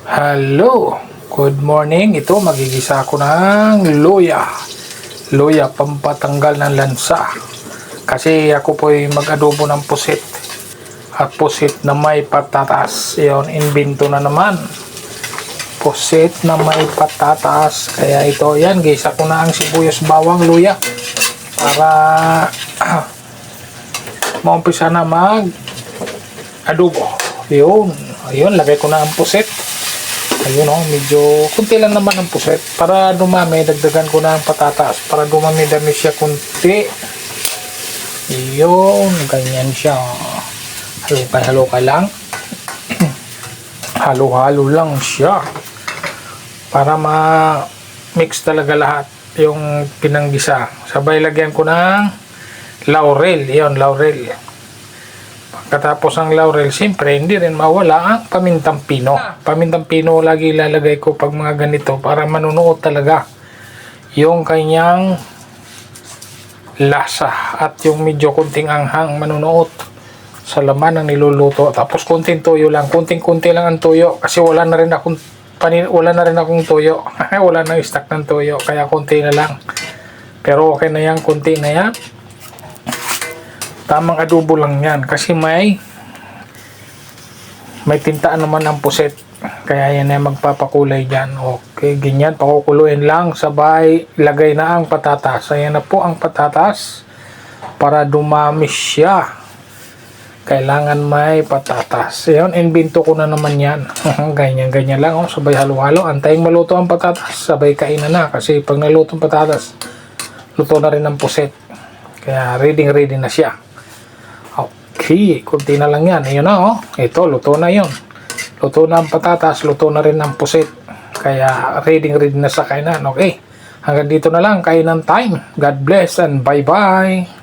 Hello, good morning. Ito magigisa ako ng luya. Luya pampatanggal ng lansa. Kasi ako po'y mag-adobo ng pusit. At pusit na may patatas. Iyon, invento na naman. Pusit na may patatas. Kaya ito, yan, gisa ko na ang sibuyas, bawang, luya. Para maumpisa na mag-adobo. Ayun, lagay ko na ang pusit. Ayun medyo kunti lang naman ang puset. Para dumami, dagdagan ko na ang patatas. Para dumami-dami siya kunti. Ayun, ganyan siya. Halukay lang. Halo-halo lang siya. Para ma-mix talaga lahat yung pinanggisa. Sabay lagyan ko ng laurel. Ayun, laurel. Katapos ang laurel, siyempre hindi rin mawala ang pamintang pino. Pamintang pino lagi ilalagay ko pag mga ganito para manunuot talaga yung kanyang lasa at yung medyo kunting anghang manunuot sa laman ng niluluto. Tapos kunting toyo lang, kunting-kunti lang ang toyo kasi wala na rin akong toyo. Wala na stock ng toyo kaya kunti na lang. Pero okay na yan, kunti na yan. Tamang adobo lang yan kasi may tintaan naman ang puset, kaya yan ay magpapakulay dyan. Okay, ganyan, pakukuluin lang, sabay lagay na ang patatas. Ayan na po ang patatas. Para dumami siya kailangan may patatas. Ayan, invento ko na naman yan. Ganyan lang, sabay halo-halo, antayin maluto ang patatas, sabay kainan na. Kasi pag naluto ang patatas, luto na rin ang puset, kaya ready na siya. Okay, kunti na lang yan. Ayun na ito, luto na yun. Luto na ang patatas, luto na rin ang pusit. Kaya ready na sa kainan. Okay, hanggang dito na lang, kainan time. God bless and bye-bye.